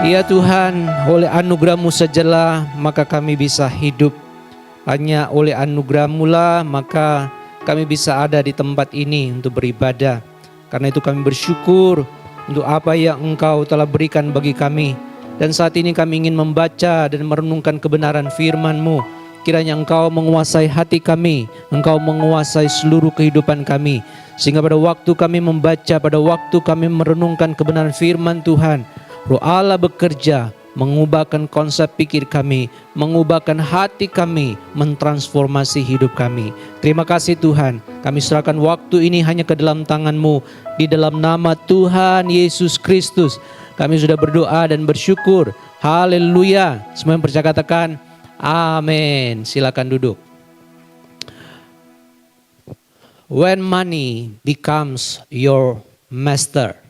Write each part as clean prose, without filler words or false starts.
Ya Tuhan, oleh anugerah-Mu sajalah maka kami bisa hidup. Hanya oleh anugerah-Mu lah maka kami bisa ada di tempat ini untuk beribadah. Karena itu kami bersyukur untuk apa yang Engkau telah berikan bagi kami. Dan saat ini kami ingin membaca dan merenungkan kebenaran firman-Mu. Kiranya Engkau menguasai hati kami, Engkau menguasai seluruh kehidupan kami. Sehingga pada waktu kami membaca, pada waktu kami merenungkan kebenaran firman Tuhan, Roh Allah bekerja, mengubahkan konsep pikir kami, mengubahkan hati kami, mentransformasi hidup kami. Terima kasih Tuhan, kami serahkan waktu ini hanya ke dalam tangan-Mu. Di dalam nama Tuhan Yesus Kristus, kami sudah berdoa dan bersyukur. Haleluya. Semua yang percaya katakan, amin. Silakan duduk. When money becomes your master.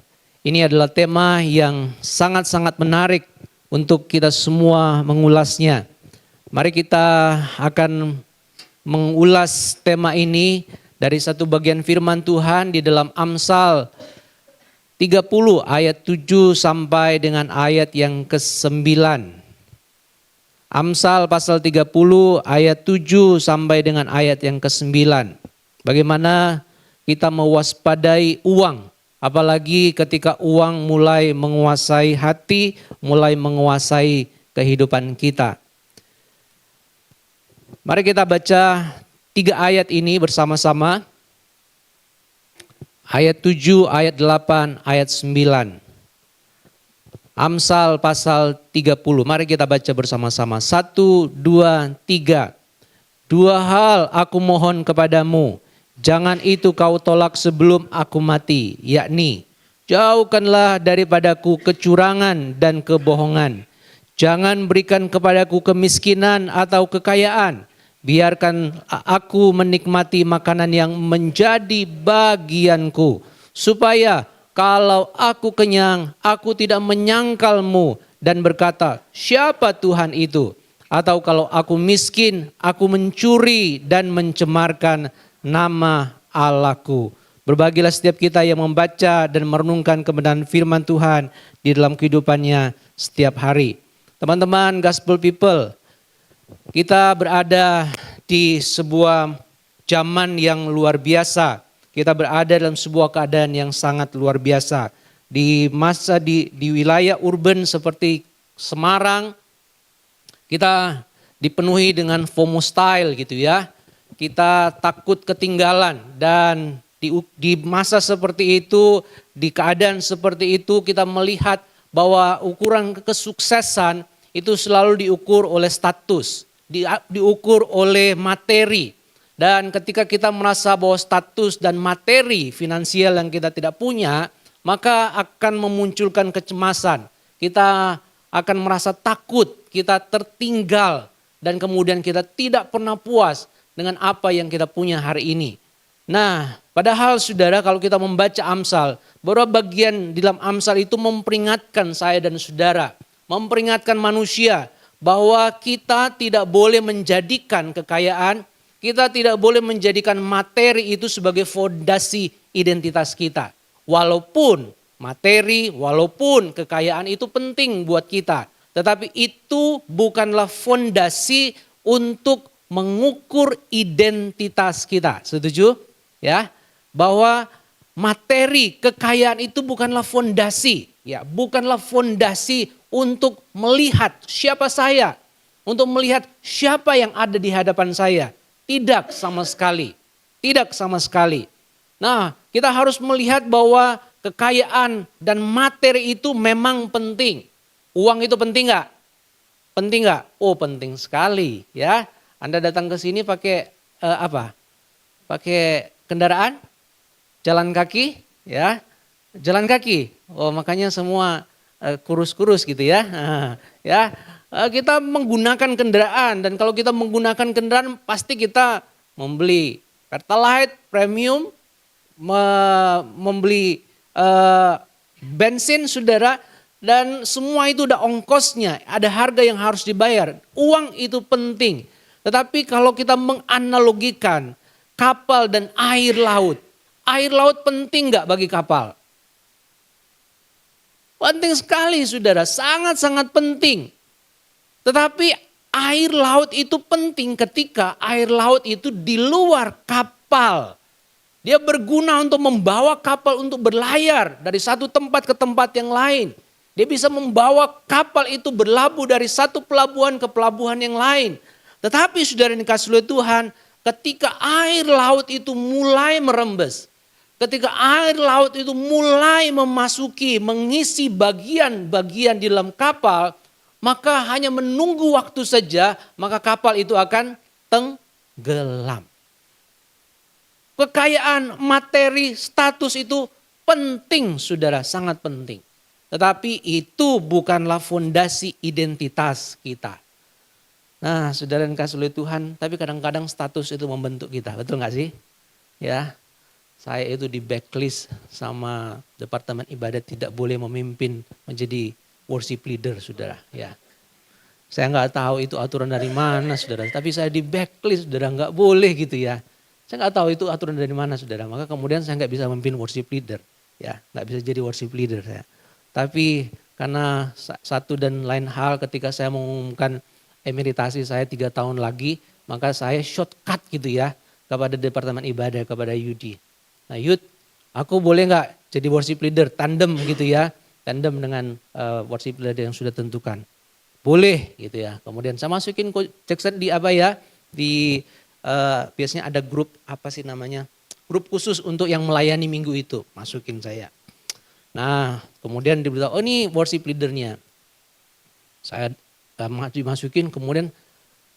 Ini adalah tema yang sangat-sangat menarik untuk kita semua mengulasnya. Mari kita akan mengulas tema ini dari satu bagian firman Tuhan di dalam Amsal 30 ayat 7 sampai dengan ayat yang ke-9. Amsal pasal 30 ayat 7 sampai dengan ayat yang ke-9. Bagaimana kita mewaspadai uang. Apalagi ketika uang mulai menguasai hati, mulai menguasai kehidupan kita. Mari kita baca 3 ayat ini bersama-sama. Ayat 7, ayat 8, ayat 9. Amsal pasal 30. Mari kita baca bersama-sama. 1, 2, 3. 2 hal aku mohon kepadamu. Jangan itu kau tolak sebelum aku mati, yakni jauhkanlah daripadaku kecurangan dan kebohongan. Jangan berikan kepadaku kemiskinan atau kekayaan. Biarkan aku menikmati makanan yang menjadi bagianku. Supaya kalau aku kenyang, aku tidak menyangkalmu dan berkata, siapa Tuhan itu? Atau kalau aku miskin, aku mencuri dan mencemarkan nama Allahku. Berbahagialah setiap kita yang membaca dan merenungkan kebenaran firman Tuhan di dalam kehidupannya setiap hari. Teman-teman Gospel People, kita berada di sebuah zaman yang luar biasa. Kita berada dalam sebuah keadaan yang sangat luar biasa. Di masa di wilayah urban seperti Semarang, kita dipenuhi dengan FOMO style gitu ya. Kita takut ketinggalan dan di masa seperti itu, di keadaan seperti itu kita melihat bahwa ukuran kesuksesan itu selalu diukur oleh status, diukur oleh materi. Dan ketika kita merasa bahwa status dan materi finansial yang kita tidak punya, maka akan memunculkan kecemasan. Kita akan merasa takut, kita tertinggal dan kemudian kita tidak pernah puas dengan apa yang kita punya hari ini. Nah, padahal saudara kalau kita membaca Amsal, beberapa bagian di dalam Amsal itu memperingatkan saya dan saudara, memperingatkan manusia bahwa kita tidak boleh menjadikan kekayaan, kita tidak boleh menjadikan materi itu sebagai fondasi identitas kita. Walaupun materi, walaupun kekayaan itu penting buat kita, tetapi itu bukanlah fondasi untuk mengukur identitas kita. Setuju? Ya, bahwa materi kekayaan itu bukanlah fondasi, ya, bukanlah fondasi untuk melihat siapa saya, untuk melihat siapa yang ada di hadapan saya. Tidak sama sekali. Tidak sama sekali. Nah, kita harus melihat bahwa kekayaan dan materi itu memang penting. Uang itu penting nggak? Penting nggak? Oh, penting sekali, ya. Anda datang ke sini pakai apa? Pakai kendaraan? Jalan kaki? Ya, jalan kaki. Oh, makanya semua kurus-kurus gitu ya. Ya, kita menggunakan kendaraan dan kalau kita menggunakan kendaraan pasti kita membeli Pertalite premium, membeli bensin saudara. Dan semua itu udah ongkosnya, ada harga yang harus dibayar. Uang itu penting. Tetapi kalau kita menganalogikan kapal dan air laut penting gak bagi kapal? Penting sekali saudara, sangat-sangat penting. Tetapi air laut itu penting ketika air laut itu di luar kapal. Dia berguna untuk membawa kapal untuk berlayar dari satu tempat ke tempat yang lain. Dia bisa membawa kapal itu berlabuh dari satu pelabuhan ke pelabuhan yang lain. Tetapi saudara yang dikasihi oleh Tuhan, ketika air laut itu mulai merembes, ketika air laut itu mulai memasuki, mengisi bagian-bagian di dalam kapal, maka hanya menunggu waktu saja, maka kapal itu akan tenggelam. Kekayaan materi, status itu penting saudara, sangat penting. Tetapi itu bukanlah fondasi identitas kita. Nah saudara yang dikasihi oleh Tuhan, tapi kadang-kadang status itu membentuk kita, betul gak sih? Ya, saya itu di backlist sama Departemen Ibadat tidak boleh memimpin menjadi worship leader saudara. Ya, saya nggak tahu itu aturan dari mana saudara, tapi saya di backlist saudara, nggak boleh gitu ya. Saya nggak tahu itu aturan dari mana saudara, maka kemudian saya nggak bisa memimpin worship leader. Ya, nggak bisa jadi worship leader saya. Tapi karena satu dan lain hal ketika saya mengumumkan emeritasi saya 3 tahun lagi, maka saya shortcut gitu ya kepada Departemen Ibadah, kepada Yudi. Nah Yud, aku boleh nggak jadi worship leader tandem gitu ya, tandem dengan worship leader yang sudah tentukan. Boleh gitu ya. Kemudian saya masukin Coach Jackson di apa ya, di biasanya ada grup apa sih namanya, grup khusus untuk yang melayani minggu itu, masukin saya. Nah kemudian diberitahu, oh ini worship leadernya. Saya dimasukin, kemudian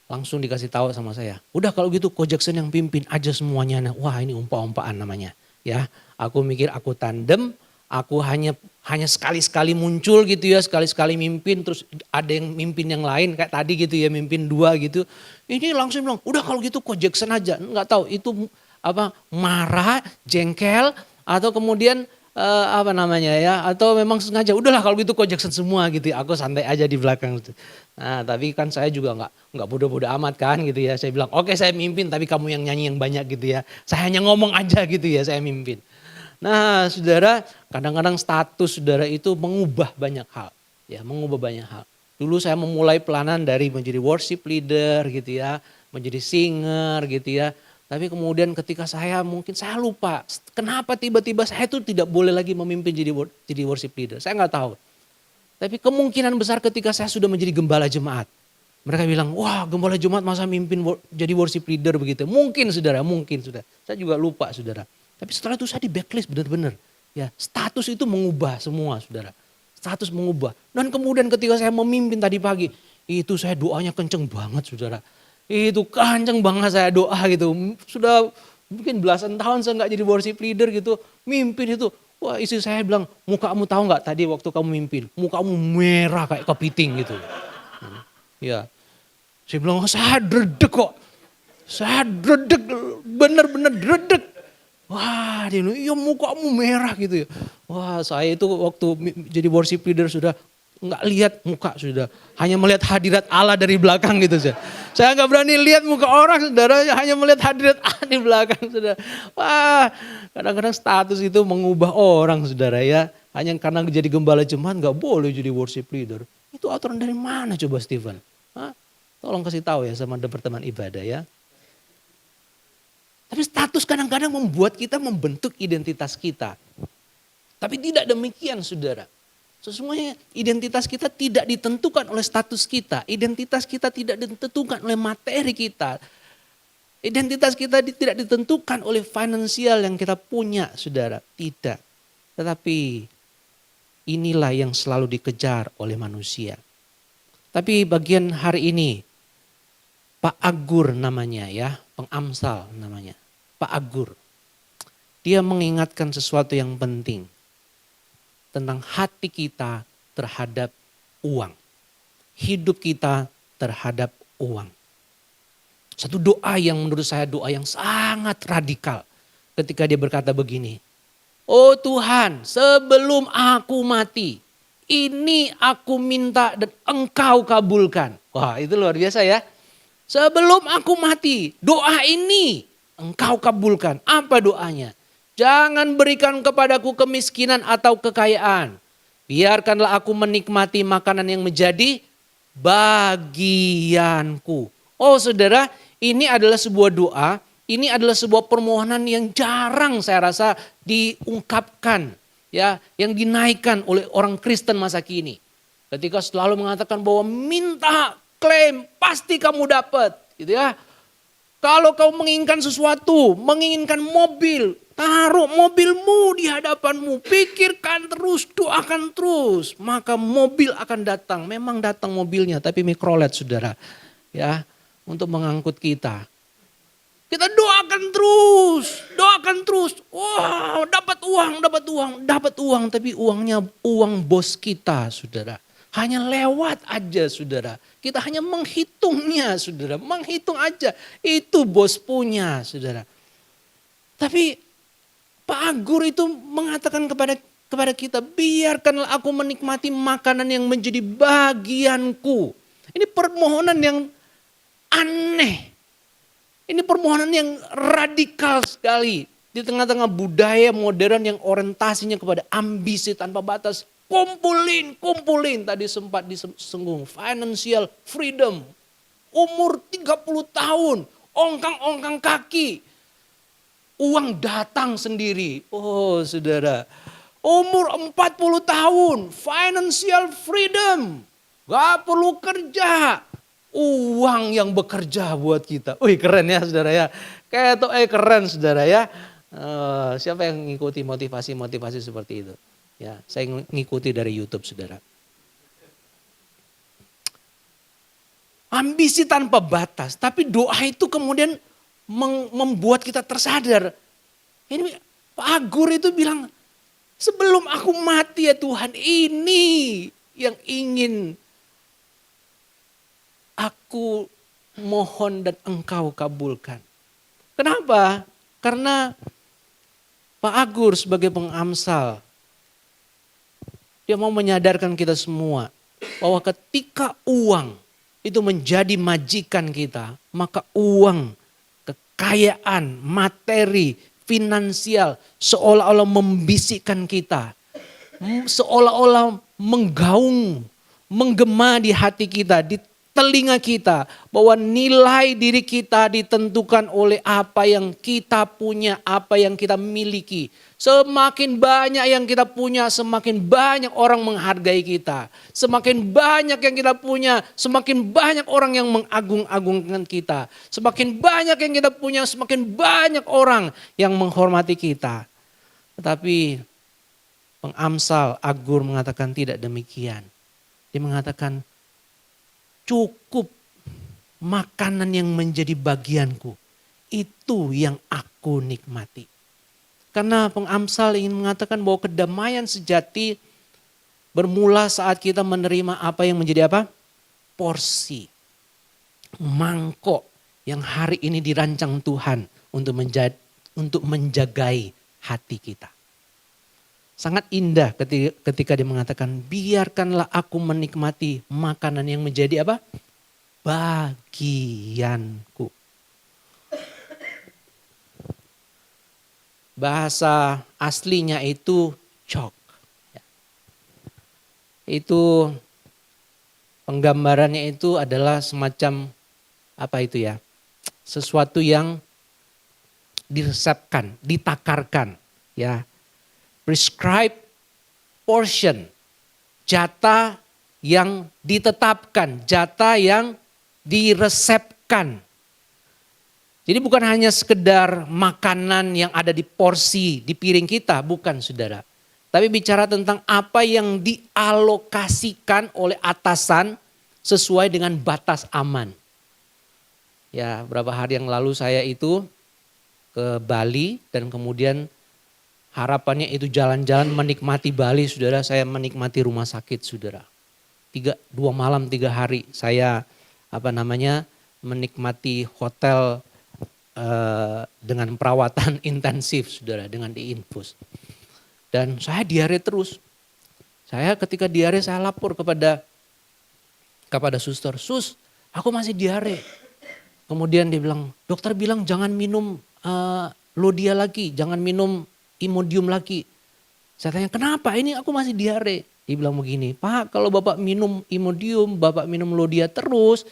langsung dikasih tahu sama saya. Udah kalau gitu Coach Jackson yang pimpin aja semuanya. Nah, wah ini umpa-umpaan namanya. Ya, aku mikir aku tandem, aku hanya sekali-sekali muncul gitu ya, sekali-sekali mimpin, terus ada yang mimpin yang lain kayak tadi gitu ya, mimpin 2 gitu. Ini langsung bilang, udah kalau gitu Coach Jackson aja. Enggak tahu itu apa, marah, jengkel, atau kemudian apa namanya ya, atau memang sengaja, udahlah kalau gitu Coach Jackson semua gitu ya, aku santai aja di belakang gitu. Nah tapi kan saya juga nggak bodoh-bodoh amat kan gitu ya, saya bilang oke saya mimpin tapi kamu yang nyanyi yang banyak gitu ya, saya hanya ngomong aja gitu ya, saya mimpin. Nah saudara, kadang-kadang status saudara itu mengubah banyak hal, ya mengubah banyak hal. Dulu saya memulai pelanan dari menjadi worship leader gitu ya, menjadi singer gitu ya. Tapi kemudian ketika saya lupa kenapa tiba-tiba saya itu tidak boleh lagi memimpin jadi worship leader. Saya nggak tahu. Tapi kemungkinan besar ketika saya sudah menjadi gembala jemaat. Mereka bilang, wah gembala jemaat masa mimpin jadi worship leader begitu. Mungkin saudara, mungkin saudara. Saya juga lupa saudara. Tapi setelah itu saya di backlist benar-benar. Ya, status itu mengubah semua saudara. Status mengubah. Dan kemudian ketika saya memimpin tadi pagi, itu saya doanya kenceng banget saudara. Itu kenceng banget saya doa gitu. Sudah mungkin belasan tahun saya nggak jadi worship leader gitu. Mimpin itu. Wah istri saya bilang, mukamu tahu nggak tadi waktu kamu mimpin. Mukamu merah kayak kepiting gitu. Ya. Saya bilang, saya dredeg kok. Saya dredeg, bener-bener dredeg. Wah dia bilang, iya mukamu merah gitu ya. Wah saya itu waktu jadi worship leader sudah nggak lihat muka sudah, hanya melihat hadirat Allah dari belakang gitu saja. Saya nggak berani lihat muka orang saudara, hanya melihat hadirat Allah di belakang saudara. Wah, kadang-kadang status itu mengubah orang saudara ya. Hanya karena jadi gembala jemaat nggak boleh jadi worship leader. Itu aturan dari mana coba Steven? Hah? Tolong kasih tahu ya sama Departemen Ibadah ya. Tapi status kadang-kadang membuat kita membentuk identitas kita. Tapi tidak demikian saudara. Sesungguhnya identitas kita tidak ditentukan oleh status kita. Identitas kita tidak ditentukan oleh materi kita. Identitas kita tidak ditentukan oleh finansial yang kita punya, saudara. Tidak. Tetapi inilah yang selalu dikejar oleh manusia. Tapi bagian hari ini, Pak Agur namanya ya, pengamsal namanya. Pak Agur. Dia mengingatkan sesuatu yang penting. Tentang hati kita terhadap uang. Hidup kita terhadap uang. Satu doa yang menurut saya doa yang sangat radikal. Ketika dia berkata begini. Oh Tuhan, sebelum aku mati. Ini aku minta dan engkau kabulkan. Wah itu luar biasa ya. Sebelum aku mati, doa ini engkau kabulkan. Apa doanya? Jangan berikan kepadaku kemiskinan atau kekayaan. Biarkanlah aku menikmati makanan yang menjadi bagianku. Oh saudara, ini adalah sebuah doa, ini adalah sebuah permohonan yang jarang saya rasa diungkapkan, ya, yang dinaikkan oleh orang Kristen masa kini. Ketika selalu mengatakan bahwa minta, klaim, pasti kamu dapat, gitu ya. Kalau kau menginginkan sesuatu, menginginkan mobil, taruh mobilmu di hadapanmu, pikirkan terus, doakan terus, maka mobil akan datang. Memang datang mobilnya, tapi mikrolet saudara, ya, untuk mengangkut kita. Kita doakan terus. Wow, dapat uang, tapi uangnya uang bos kita, saudara. Hanya lewat aja, saudara. Kita hanya menghitungnya, saudara. Menghitung aja, itu bos punya, saudara. Tapi Pak Agur itu mengatakan kepada kita, biarkanlah aku menikmati makanan yang menjadi bagianku. Ini permohonan yang aneh. Ini permohonan yang radikal sekali. Di tengah-tengah budaya modern yang orientasinya kepada ambisi tanpa batas. Kumpulin. Tadi sempat disinggung. Financial freedom. Umur 30 tahun. Ongkang-ongkang kaki. Uang datang sendiri. Oh saudara. Umur 40 tahun. Financial freedom. Gak perlu kerja. Uang yang bekerja buat kita. Wih keren ya saudara ya. Kayak itu keren saudara ya. Siapa yang ngikuti motivasi seperti itu? Ya, saya ngikuti dari YouTube saudara. Ambisi tanpa batas. Tapi doa itu kemudian membuat kita tersadar. Ini Pak Agur itu bilang, sebelum aku mati ya Tuhan, ini yang ingin aku mohon dan engkau kabulkan. Kenapa? Karena Pak Agur sebagai pengamsal, dia mau menyadarkan kita semua bahwa ketika uang itu menjadi majikan kita, maka uang, kekayaan, materi, finansial seolah-olah membisikkan kita. Seolah-olah menggaung, menggema di hati kita, di telinga kita, bahwa nilai diri kita ditentukan oleh apa yang kita punya, apa yang kita miliki. Semakin banyak yang kita punya, semakin banyak orang menghargai kita. Semakin banyak yang kita punya, semakin banyak orang yang mengagung-agungkan kita. Semakin banyak yang kita punya, semakin banyak orang yang menghormati kita. Tetapi pengamsal Agur mengatakan tidak demikian. Dia mengatakan, cukup makanan yang menjadi bagianku. Itu yang aku nikmati. Karena pengamsal ingin mengatakan bahwa kedamaian sejati bermula saat kita menerima apa yang menjadi apa? Porsi. Mangkok yang hari ini dirancang Tuhan untuk menjagai hati kita. Sangat indah ketika dia mengatakan, biarkanlah aku menikmati makanan yang menjadi apa? Bagianku. Bahasa aslinya itu chok. Itu penggambarannya itu adalah semacam apa itu ya? Sesuatu yang diresepkan, ditakarkan, ya. Prescribed portion, jatah yang ditetapkan, jatah yang diresepkan. Jadi bukan hanya sekedar makanan yang ada di porsi, di piring kita, bukan saudara. Tapi bicara tentang apa yang dialokasikan oleh atasan sesuai dengan batas aman. Ya, beberapa hari yang lalu saya itu ke Bali dan kemudian harapannya itu jalan-jalan menikmati Bali, saudara. Saya menikmati rumah sakit, saudara. 2 malam 3 hari saya menikmati hotel dengan perawatan intensif, saudara, dengan diinfus. Dan saya diare terus. Saya ketika diare saya lapor kepada suster, "Sus, aku masih diare." Kemudian dia bilang, dokter bilang jangan minum Lodia lagi, jangan minum Imodium lagi. Saya tanya, kenapa ini aku masih diare? Dia bilang begini, Pak kalau Bapak minum Imodium, Bapak minum Lodia terus,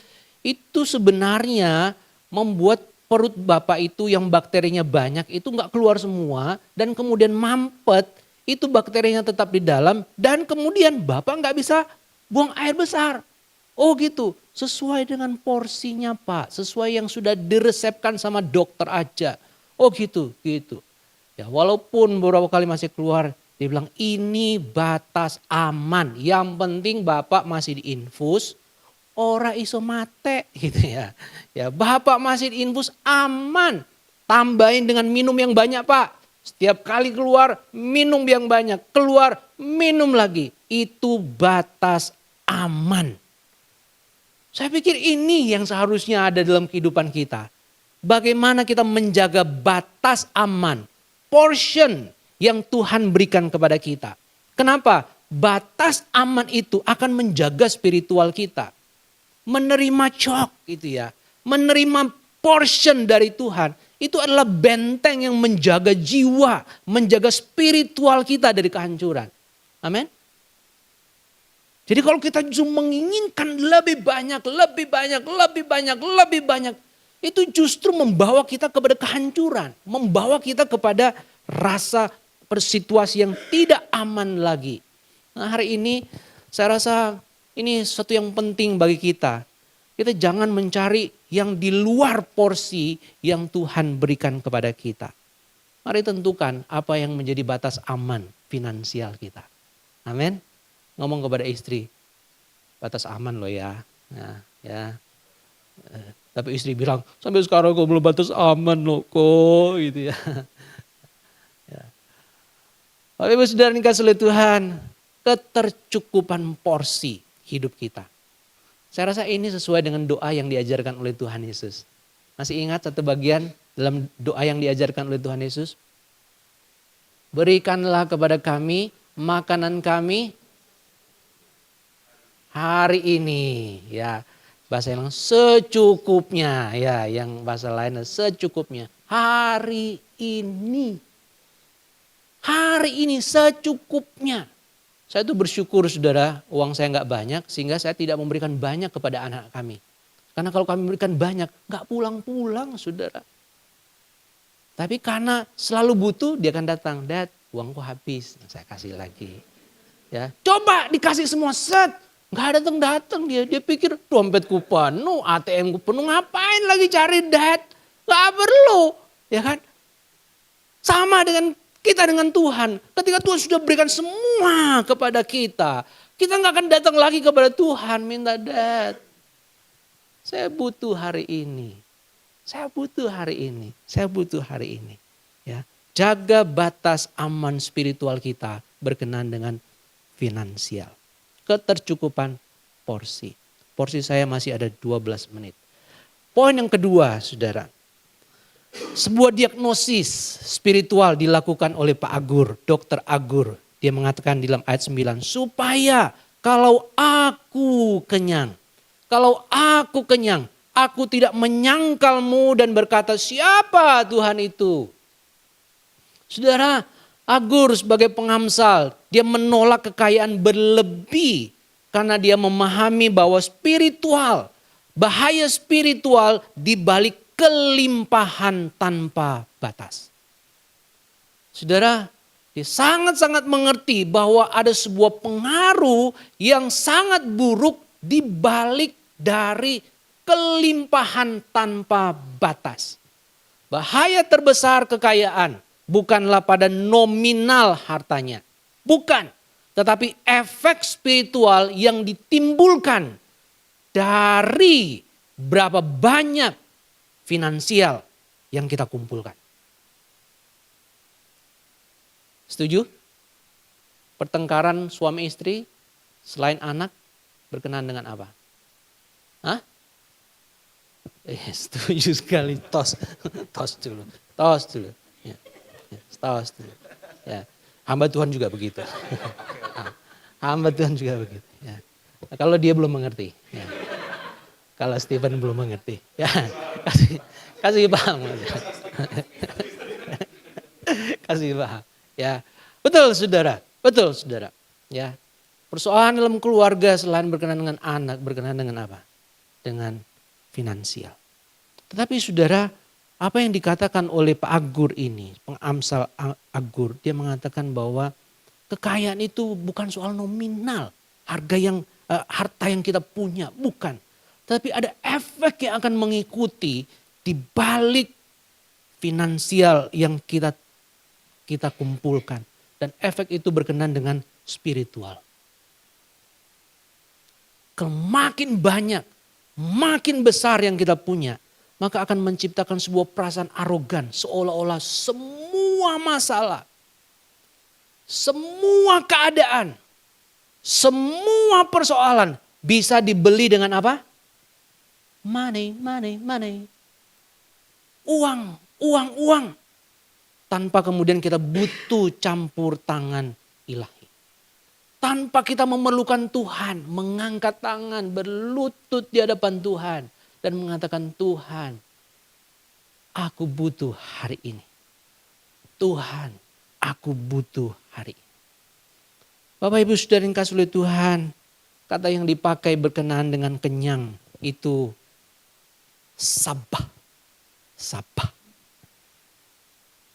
itu sebenarnya membuat perut Bapak itu yang bakterinya banyak itu nggak keluar semua. Dan kemudian mampet, itu bakterinya tetap di dalam. Dan kemudian Bapak nggak bisa buang air besar. Oh gitu, sesuai dengan porsinya Pak, sesuai yang sudah diresepkan sama dokter aja. Oh gitu, gitu. Ya walaupun beberapa kali masih keluar, dia bilang ini batas aman. Yang penting Bapak masih diinfus, ora iso mate gitu ya. Ya Bapak masih diinfus aman. Tambahin dengan minum yang banyak Pak. Setiap kali keluar minum yang banyak, keluar minum lagi. Itu batas aman. Saya pikir ini yang seharusnya ada dalam kehidupan kita. Bagaimana kita menjaga batas aman, portion yang Tuhan berikan kepada kita. Kenapa? Batas aman itu akan menjaga spiritual kita. Menerima shock gitu ya. Menerima portion dari Tuhan. Itu adalah benteng yang menjaga jiwa, menjaga spiritual kita dari kehancuran. Amin. Jadi kalau kita justru menginginkan lebih banyak, lebih banyak, lebih banyak, lebih banyak. Itu justru membawa kita kepada kehancuran. Membawa kita kepada rasa situasi yang tidak aman lagi. Nah hari ini saya rasa ini sesuatu yang penting bagi kita. Kita jangan mencari yang di luar porsi yang Tuhan berikan kepada kita. Mari tentukan apa yang menjadi batas aman finansial kita. Amin. Ngomong kepada istri, batas aman loh ya. Nah, ya. Tapi istri bilang, sampai sekarang kok belum batas aman loh kok gitu ya. Ya. Bapak Ibu Saudara dikasih oleh Tuhan, ketercukupan porsi hidup kita. Saya rasa ini sesuai dengan doa yang diajarkan oleh Tuhan Yesus. Masih ingat satu bagian dalam doa yang diajarkan oleh Tuhan Yesus? Berikanlah kepada kami makanan kami hari ini, ya bahasa yang secukupnya, ya yang bahasa lainnya secukupnya. Hari ini secukupnya. Saya tuh bersyukur saudara, uang saya nggak banyak sehingga saya tidak memberikan banyak kepada anak kami. Karena kalau kami berikan banyak, nggak pulang-pulang saudara. Tapi karena selalu butuh, dia akan datang, Dad, uangku habis, saya kasih lagi. Ya, coba dikasih semua set. Gak datang dia pikir dompetku penuh, ATM-ku penuh, ngapain lagi cari Dad? Gak perlu, ya kan? Sama dengan kita dengan Tuhan. Ketika Tuhan sudah berikan semua kepada kita, kita gak akan datang lagi kepada Tuhan minta Dad. Saya butuh hari ini. Saya butuh hari ini. Saya butuh hari ini. Ya, jaga batas aman spiritual kita berkenan dengan finansial. Ketercukupan porsi. Porsi saya masih ada 12 menit. Poin yang kedua saudara. Sebuah diagnosis spiritual dilakukan oleh Pak Agur, Dr. Agur. Dia mengatakan di dalam ayat 9. Supaya kalau aku kenyang. Kalau aku kenyang. Aku tidak menyangkalmu dan berkata siapa Tuhan itu. Saudara, Agur sebagai pengamsal, dia menolak kekayaan berlebih karena dia memahami bahwa spiritual, bahaya spiritual di balik kelimpahan tanpa batas. Saudara, dia sangat-sangat mengerti bahwa ada sebuah pengaruh yang sangat buruk di balik dari kelimpahan tanpa batas. Bahaya terbesar kekayaan bukanlah pada nominal hartanya. Bukan. Tetapi efek spiritual yang ditimbulkan dari berapa banyak finansial yang kita kumpulkan. Setuju? Pertengkaran suami istri selain anak berkenaan dengan apa? Hah? Setuju sekali. Tos dulu. Ya. Tos dulu. Ya. Hamba Tuhan juga begitu. Hamba Tuhan juga begitu. Ya. Nah, kalau dia belum mengerti. Ya. Kalau Stephen belum mengerti. Ya. Kasih paham. Kasih paham. Ya. Betul saudara, betul saudara. Ya, persoalan dalam keluarga selain berkenaan dengan anak, berkenaan dengan apa? Dengan finansial. Tetapi saudara, apa yang dikatakan oleh Pak Agur ini, pengamsal Agur, dia mengatakan bahwa kekayaan itu bukan soal nominal, harta yang kita punya, bukan. Tapi ada efek yang akan mengikuti di balik finansial yang kita kumpulkan. Dan efek itu berkenan dengan spiritual. Makin banyak, makin besar yang kita punya, maka akan menciptakan sebuah perasaan arogan. Seolah-olah semua masalah, semua keadaan, semua persoalan bisa dibeli dengan apa? Money, money, money. Uang, uang, uang. Tanpa kemudian kita butuh campur tangan ilahi. Tanpa kita memerlukan Tuhan, mengangkat tangan, berlutut di hadapan Tuhan. Dan mengatakan, Tuhan, aku butuh hari ini. Tuhan, aku butuh hari ini. Bapak Ibu Saudara yang kasih oleh Tuhan, kata yang dipakai berkenaan dengan kenyang itu sabah. Sabah.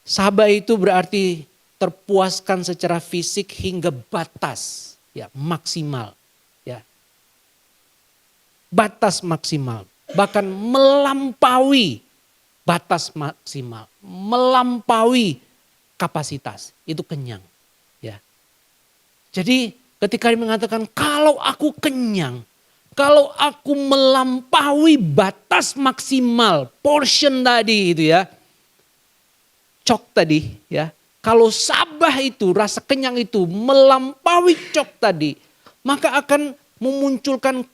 Sabah itu berarti terpuaskan secara fisik hingga batas, ya, maksimal, ya. Batas maksimal, bahkan melampaui batas maksimal, melampaui kapasitas, itu kenyang, ya. Jadi ketika dia mengatakan kalau aku kenyang, kalau aku melampaui batas maksimal, portion tadi itu ya, cok tadi ya. Kalau sabah itu, rasa kenyang itu melampaui cok tadi, maka akan memunculkan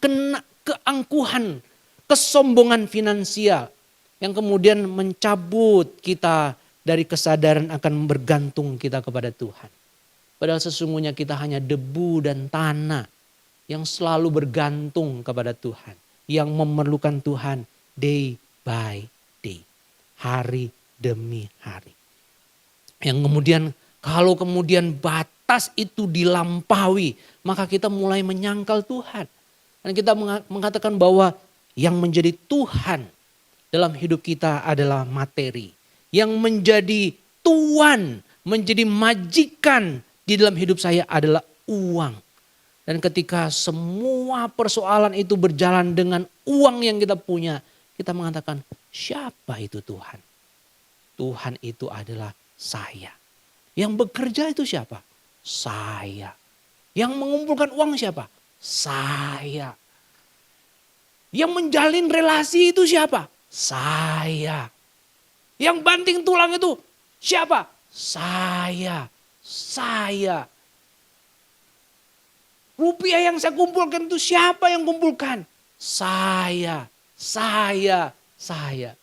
keangkuhan, kesombongan finansial yang kemudian mencabut kita dari kesadaran akan bergantung kita kepada Tuhan. Padahal sesungguhnya kita hanya debu dan tanah yang selalu bergantung kepada Tuhan, yang memerlukan Tuhan day by day, hari demi hari. Yang kemudian kalau kemudian batas itu dilampaui, maka kita mulai menyangkal Tuhan. Dan kita mengatakan bahwa yang menjadi Tuhan dalam hidup kita adalah materi. Yang menjadi tuan, menjadi majikan di dalam hidup saya adalah uang. Dan ketika semua persoalan itu berjalan dengan uang yang kita punya, kita mengatakan siapa itu Tuhan? Tuhan itu adalah saya. Yang bekerja itu siapa? Saya. Yang mengumpulkan uang siapa? Saya. Yang menjalin relasi itu siapa? Saya. Yang banting tulang itu siapa? Saya. Saya. Rupiah yang saya kumpulkan itu siapa yang kumpulkan? Saya. Saya. Saya.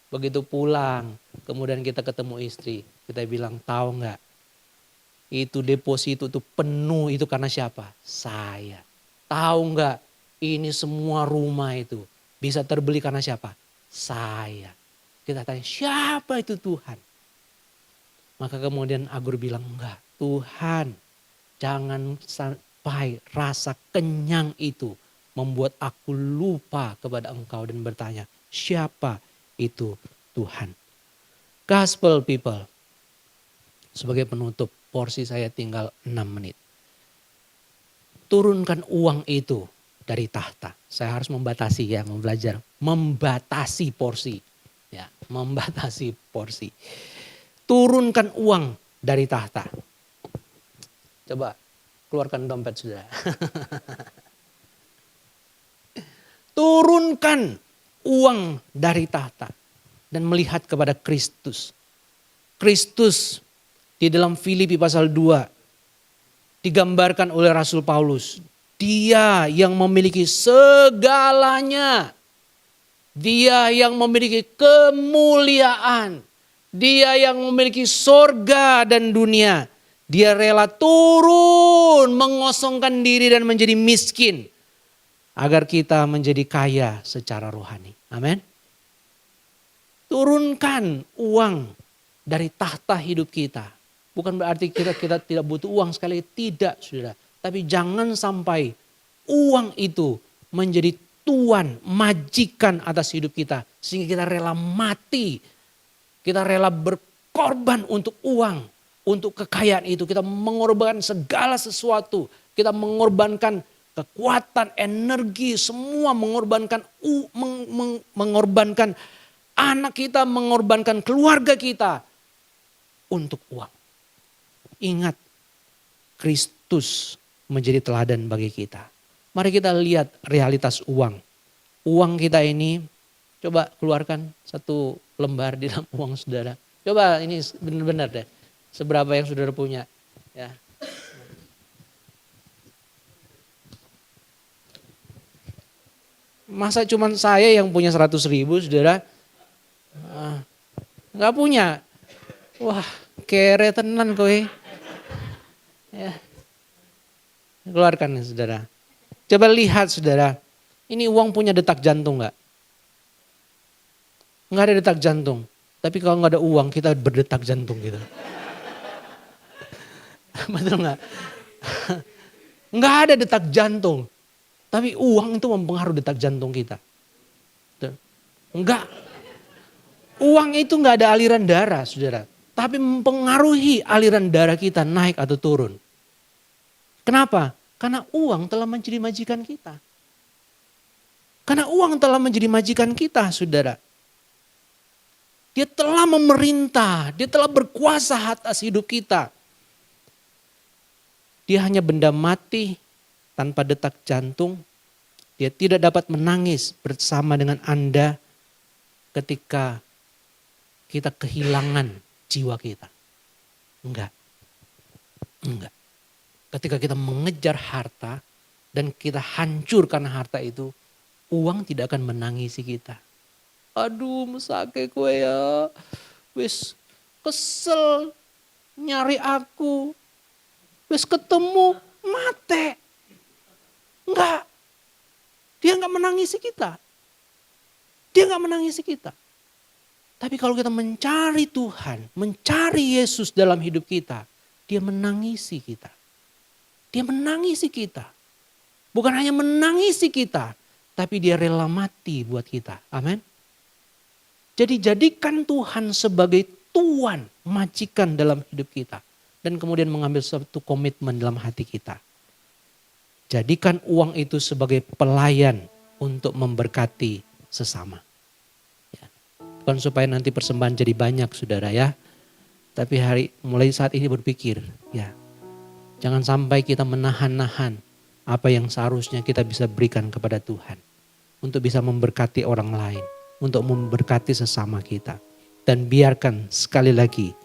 Begitu pulang, kemudian kita ketemu istri. Kita bilang, tahu nggak? Itu deposito itu penuh itu karena siapa? Saya. Tahu nggak? Ini semua rumah itu bisa terbeli karena siapa? Saya. Kita tanya, siapa itu Tuhan? Maka kemudian Agur bilang, enggak. Tuhan, jangan sampai rasa kenyang itu membuat aku lupa kepada Engkau dan bertanya, siapa itu Tuhan? Gospel people. Sebagai penutup, porsi saya tinggal 6 menit. Turunkan uang itu dari tahta. Saya harus membatasi ya, belajar. Membatasi porsi. Ya, membatasi porsi. Turunkan uang dari tahta. Coba keluarkan dompet sudah. Turunkan uang dari tahta. Dan melihat kepada Kristus. Kristus di dalam Filipi pasal 2 digambarkan oleh Rasul Paulus. Dia yang memiliki segalanya. Dia yang memiliki kemuliaan. Dia yang memiliki sorga dan dunia. Dia rela turun mengosongkan diri dan menjadi miskin. Agar kita menjadi kaya secara rohani. Amin. Turunkan uang dari tahta hidup kita. Bukan berarti kita tidak butuh uang sekali, tidak saudara. Tapi jangan sampai uang itu menjadi tuan, majikan atas hidup kita. Sehingga kita rela mati, kita rela berkorban untuk uang, untuk kekayaan itu. Kita mengorbankan segala sesuatu, kita mengorbankan kekuatan, energi, semua mengorbankan mengorbankan anak kita, mengorbankan keluarga kita untuk uang. Ingat, Kristus menjadi teladan bagi kita. Mari kita lihat realitas uang. Uang kita ini, coba keluarkan satu lembar di dalam uang saudara. Coba ini benar-benar deh, seberapa yang saudara punya. Ya. Masa cuman saya yang punya 100.000 saudara? Nggak punya. Wah, kere tenan kowe. Ya. Keluarkan ya saudara. Coba lihat saudara. Ini uang punya detak jantung nggak? Nggak ada detak jantung. Tapi kalau nggak ada uang kita berdetak jantung gitu. Betul nggak? Nggak ada detak jantung. Tapi uang itu mempengaruhi detak jantung kita. Enggak. Uang itu enggak ada aliran darah saudara. Tapi mempengaruhi aliran darah kita naik atau turun. Kenapa? Karena uang telah menjadi majikan kita. Karena uang telah menjadi majikan kita saudara. Dia telah memerintah, dia telah berkuasa atas hidup kita. Dia hanya benda mati tanpa detak jantung. Dia tidak dapat menangis bersama dengan Anda ketika kita kehilangan jiwa kita. Enggak. Ketika kita mengejar harta dan kita hancur karena harta itu, uang tidak akan menangisi kita. Aduh, mesake kowe ya. Wis kesel nyari aku. Wis ketemu mate. Enggak. Dia enggak menangisi kita. Dia enggak menangisi kita. Tapi kalau kita mencari Tuhan, mencari Yesus dalam hidup kita, dia menangisi kita. Dia menangisi kita. Bukan hanya menangisi kita, tapi dia rela mati buat kita. Amin. Jadi jadikan Tuhan sebagai tuan, majikan dalam hidup kita. Dan kemudian mengambil suatu komitmen dalam hati kita. Jadikan uang itu sebagai pelayan untuk memberkati sesama. Ya. Bukan supaya nanti persembahan jadi banyak saudara ya. Tapi mulai saat ini berpikir ya. Jangan sampai kita menahan-nahan apa yang seharusnya kita bisa berikan kepada Tuhan. Untuk bisa memberkati orang lain. Untuk memberkati sesama kita. Dan biarkan sekali lagi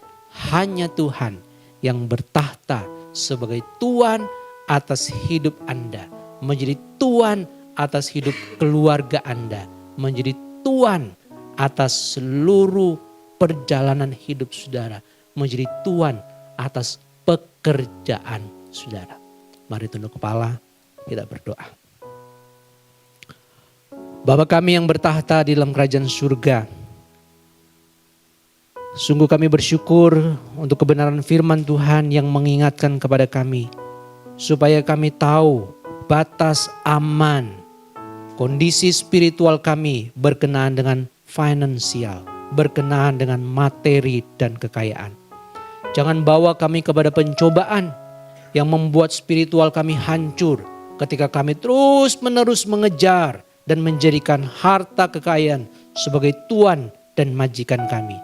hanya Tuhan yang bertahta sebagai Tuhan atas hidup Anda. Menjadi Tuhan atas hidup keluarga Anda. Menjadi Tuhan atas seluruh perjalanan hidup saudara. Menjadi Tuhan atas pekerjaan saudara. Mari tunduk kepala, kita berdoa. Bapa kami yang bertahta di dalam kerajaan surga. Sungguh kami bersyukur untuk kebenaran firman Tuhan yang mengingatkan kepada kami. Supaya kami tahu batas aman, kondisi spiritual kami berkenaan dengan finansial, berkenaan dengan materi dan kekayaan. Jangan bawa kami kepada pencobaan yang membuat spiritual kami hancur ketika kami terus-menerus mengejar dan menjadikan harta kekayaan sebagai tuan dan majikan kami.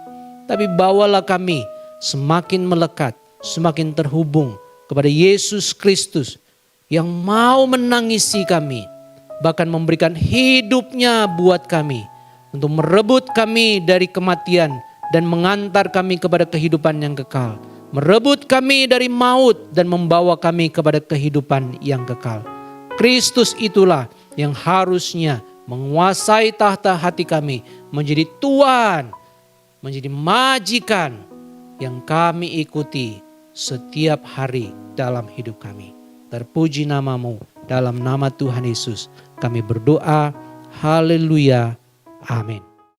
Tapi bawalah kami semakin melekat, semakin terhubung kepada Yesus Kristus yang mau menangisi kami, bahkan memberikan hidupnya buat kami untuk merebut kami dari kematian dan mengantar kami kepada kehidupan yang kekal. Merebut kami dari maut dan membawa kami kepada kehidupan yang kekal. Kristus itulah yang harusnya menguasai tahta hati kami, menjadi tuan, menjadi majikan yang kami ikuti setiap hari dalam hidup kami. Terpuji namamu, dalam nama Tuhan Yesus kami berdoa. Haleluya. Amin.